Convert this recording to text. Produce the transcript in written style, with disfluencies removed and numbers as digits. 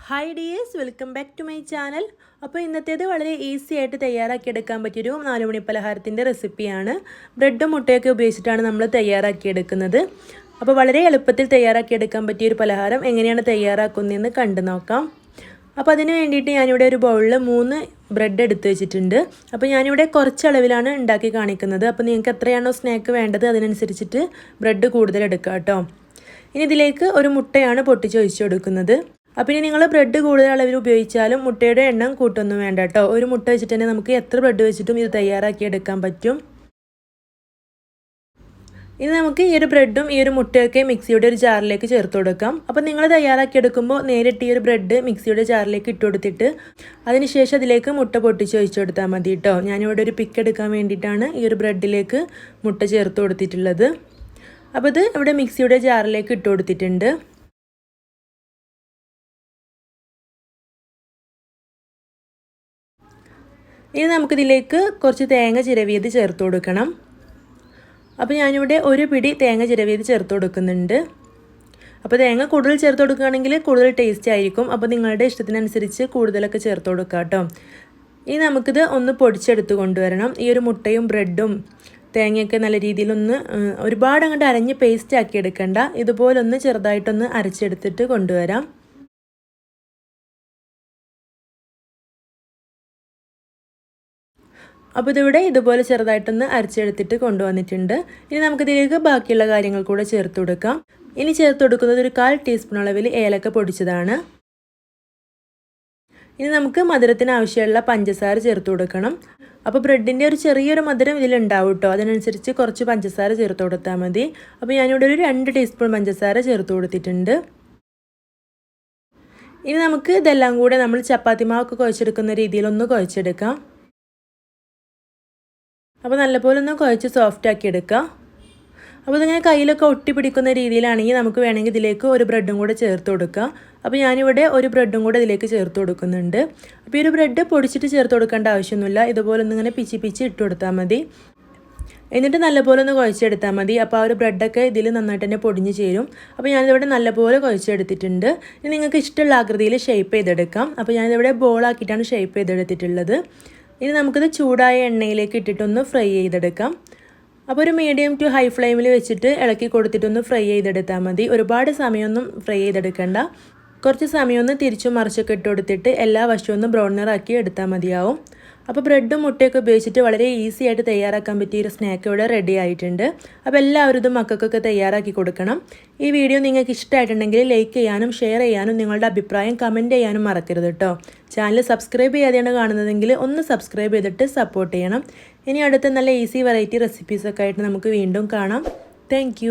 Hi dears, welcome back to my channel. അപ്പോൾ ഇന്നത്തേത് വളരെ ഈസി ആയിട്ട് തയ്യാറാക്കിയെടുക്കാൻ പറ്റിയൊരു 4 മണി പലഹാരത്തിൻ്റെ റെസിപ്പിയാണ്. ബ്രെഡും മുട്ടയൊക്കെ ഉപയോഗിച്ചിട്ടാണ് നമ്മൾ തയ്യാറാക്കിയെടുക്കുന്നത്. അപ്പോൾ വളരെ എളുപ്പത്തിൽ തയ്യാറാക്കിയെടുക്കാൻ പറ്റിയൊരു പലഹാരം എങ്ങനെയാണ് തയ്യാറാക്കുന്നതെന്ന് കണ്ടു നോക്കാം. അപ്പോൾ അതിന് വേണ്ടിയിട്ട് ഞാനിവിടെ ഒരു ബൗളിൽ 3 ബ്രെഡ് എടുത്ത് വെച്ചിട്ടുണ്ട്. അപ്പോൾ ഞാനിവിടെ കുറച്ച് അളവിലാണ് ഉണ്ടാക്കി കാണിക്കുന്നത്. അപ്പോൾ നിങ്ങൾക്ക് എത്രയാണോ സ്നാക്ക് വേണ്ടത് അതിനനുസരിച്ചിട്ട് ബ്രെഡ് കൂടുതൽ എടുക്കുക കേട്ടോ. ഇനി ഇതിലേക്ക് ഒരു മുട്ടയാണ് പൊട്ടിച്ച് ഒഴിച്ചു കൊടുക്കുന്നത്. അപ്പോൾ ഇനി നിങ്ങൾ ബ്രെഡ് കൂടുതൽ അളവിൽ ഉപയോഗിച്ചാലും മുട്ടയുടെ എണ്ണം കൂട്ടൊന്നും വേണ്ട കേട്ടോ. ഒരു മുട്ട വെച്ചിട്ട് തന്നെ നമുക്ക് എത്ര ബ്രെഡ് വെച്ചിട്ടും ഇത് തയ്യാറാക്കിയെടുക്കാൻ പറ്റും. ഇനി നമുക്ക് ഈ ഒരു ബ്രെഡും ഈ ഒരു മുട്ടയൊക്കെ മിക്സിയുടെ ഒരു ജാറിലേക്ക് ചേർത്ത് കൊടുക്കാം. അപ്പോൾ നിങ്ങൾ തയ്യാറാക്കിയെടുക്കുമ്പോൾ നേരിട്ട് ഈ ഒരു ബ്രെഡ് മിക്സിയുടെ ജാറിലേക്ക് ഇട്ട് കൊടുത്തിട്ട് അതിനുശേഷം അതിലേക്ക് മുട്ട പൊട്ടിച്ച് ഒഴിച്ചു കൊടുത്താൽ മതി കേട്ടോ. ഞാനിവിടെ ഒരു പിക്ക് എടുക്കാൻ വേണ്ടിയിട്ടാണ് ഈ ഒരു ബ്രെഡിലേക്ക് മുട്ട ചേർത്ത് കൊടുത്തിട്ടുള്ളത്. അപ്പോൾ ഇത് ഇവിടെ മിക്സിയുടെ ജാറിലേക്ക് ഇട്ട് കൊടുത്തിട്ടുണ്ട്. ഇനി നമുക്കിതിലേക്ക് കുറച്ച് തേങ്ങ ചിരവിയത് ചേർത്ത് കൊടുക്കണം. അപ്പോൾ ഞാനിവിടെ ഒരു പിടി തേങ്ങ ചിരവിയത് ചേർത്ത് കൊടുക്കുന്നുണ്ട്. അപ്പോൾ തേങ്ങ കൂടുതൽ ചേർത്ത് കൊടുക്കുകയാണെങ്കിൽ കൂടുതൽ ടേസ്റ്റ് ആയിരിക്കും. അപ്പോൾ നിങ്ങളുടെ ഇഷ്ടത്തിനനുസരിച്ച് കൂടുതലൊക്കെ ചേർത്ത് കൊടുക്കുക കേട്ടോ. ഇനി നമുക്കിത് ഒന്ന് പൊടിച്ചെടുത്ത് കൊണ്ടുവരണം. ഈ ഒരു മുട്ടയും ബ്രെഡും തേങ്ങയൊക്കെ നല്ല രീതിയിലൊന്ന് ഒരുപാട് അങ്ങോട്ട് അരഞ്ഞ് പേസ്റ്റ് ആക്കി എടുക്കണ്ട. ഇതുപോലൊന്ന് ചെറുതായിട്ടൊന്ന് അരച്ചെടുത്തിട്ട് കൊണ്ടുവരാം. അപ്പോൾ ഇതിവിടെ ഇതുപോലെ ചെറുതായിട്ടൊന്ന് അരച്ചെടുത്തിട്ട് കൊണ്ടുവന്നിട്ടുണ്ട്. ഇനി നമുക്കിതിലേക്ക് ബാക്കിയുള്ള കാര്യങ്ങൾ കൂടെ ചേർത്ത് കൊടുക്കാം. ഇനി ചേർത്ത് കൊടുക്കുന്നത് ഒരു 1/4 ടീസ്പൂൺ അളവിൽ ഏലക്ക പൊടിച്ചതാണ്. ഇനി നമുക്ക് മധുരത്തിന് ആവശ്യമുള്ള പഞ്ചസാര ചേർത്ത് കൊടുക്കണം. അപ്പോൾ ബ്രെഡിൻ്റെ ഒരു ചെറിയൊരു മധുരം ഇതിലുണ്ടാവും കേട്ടോ. അതിനനുസരിച്ച് കുറച്ച് പഞ്ചസാര ചേർത്ത് കൊടുത്താൽ മതി. അപ്പോൾ ഞാനിവിടെ ഒരു 2 ടീസ്പൂൺ പഞ്ചസാര ചേർത്ത് കൊടുത്തിട്ടുണ്ട്. ഇനി നമുക്ക് ഇതെല്ലാം കൂടെ നമ്മൾ ചപ്പാത്തി മാവൊക്കെ കുഴച്ചെടുക്കുന്ന രീതിയിലൊന്ന് കുഴച്ചെടുക്കാം. അപ്പോൾ നല്ലപോലെ ഒന്ന് കുഴച്ച് സോഫ്റ്റ് ആക്കി എടുക്കുക. അപ്പോൾ ഇതിങ്ങനെ കയ്യിലൊക്കെ ഒട്ടി പിടിക്കുന്ന രീതിയിലാണെങ്കിൽ നമുക്ക് വേണമെങ്കിൽ ഇതിലേക്ക് ഒരു ബ്രെഡും കൂടെ ചേർത്ത് കൊടുക്കുക. അപ്പോൾ ഞാനിവിടെ ഒരു ബ്രെഡും കൂടെ ഇതിലേക്ക് ചേർത്ത് കൊടുക്കുന്നുണ്ട്. അപ്പോൾ ഈ ഒരു ബ്രെഡ് പൊടിച്ചിട്ട് ചേർത്ത് കൊടുക്കേണ്ട ആവശ്യമൊന്നുമില്ല. ഇതുപോലെ ഒന്നിങ്ങനെ പിച്ചി ഇട്ട് കൊടുത്താൽ മതി. എന്നിട്ട് നല്ലപോലെ ഒന്ന് കുഴച്ചെടുത്താൽ മതി. അപ്പോൾ ആ ഒരു ബ്രെഡൊക്കെ ഇതിൽ നന്നായിട്ട് തന്നെ പൊടിഞ്ഞ് ചേരും. അപ്പോൾ ഞാനിതിവിടെ നല്ലപോലെ കുഴച്ചെടുത്തിട്ടുണ്ട്. ഇനി നിങ്ങൾക്ക് ഇഷ്ടമുള്ള ആകൃതിയിൽ ഷേപ്പ് ചെയ്തെടുക്കാം. അപ്പോൾ ഞാനിതിവിടെ ബോളാക്കിയിട്ടാണ് ഷേപ്പ് ചെയ്തെടുത്തിട്ടുള്ളത്. ഇനി നമുക്കിത് ചൂടായ എണ്ണയിലേക്ക് ഇട്ടിട്ടൊന്ന് ഫ്രൈ ചെയ്തെടുക്കാം. അപ്പോൾ ഒരു മീഡിയം ടു ഹൈ ഫ്ലെയിമിൽ വെച്ചിട്ട് ഇളക്കി കൊടുത്തിട്ടൊന്ന് ഫ്രൈ ചെയ്തെടുത്താൽ മതി. ഒരുപാട് സമയമൊന്നും ഫ്രൈ ചെയ്തെടുക്കണ്ട. കുറച്ച് സമയമൊന്ന് തിരിച്ചും മറിച്ചൊക്കെ ഇട്ട് കൊടുത്തിട്ട് എല്ലാ വശവും ഒന്ന് ബ്രൗൺ നിറാക്കി എടുത്താൽ മതിയാവും. അപ്പോൾ ബ്രെഡും മുട്ടയൊക്കെ ഉപയോഗിച്ചിട്ട് വളരെ ഈസി ആയിട്ട് തയ്യാറാക്കാൻ പറ്റിയ ഒരു സ്നാക്ക് ഇവിടെ റെഡി ആയിട്ടുണ്ട്. അപ്പോൾ എല്ലാവരും ഇത് മക്കൾക്കൊക്കെ തയ്യാറാക്കി കൊടുക്കണം. ഈ വീഡിയോ നിങ്ങൾക്ക് ഇഷ്ടമായിട്ടുണ്ടെങ്കിൽ ലൈക്ക് ചെയ്യാനും ഷെയർ ചെയ്യാനും നിങ്ങളുടെ അഭിപ്രായം കമൻറ്റ് ചെയ്യാനും മറക്കരുത് കേട്ടോ. ചാനൽ സബ്സ്ക്രൈബ് ചെയ്യാതെയാണ് കാണുന്നതെങ്കിൽ ഒന്ന് സബ്സ്ക്രൈബ് ചെയ്തിട്ട് സപ്പോർട്ട് ചെയ്യണം. ഇനി അടുത്ത നല്ല ഈസി വെറൈറ്റി റെസിപ്പീസൊക്കെ ആയിട്ട് നമുക്ക് വീണ്ടും കാണാം. താങ്ക്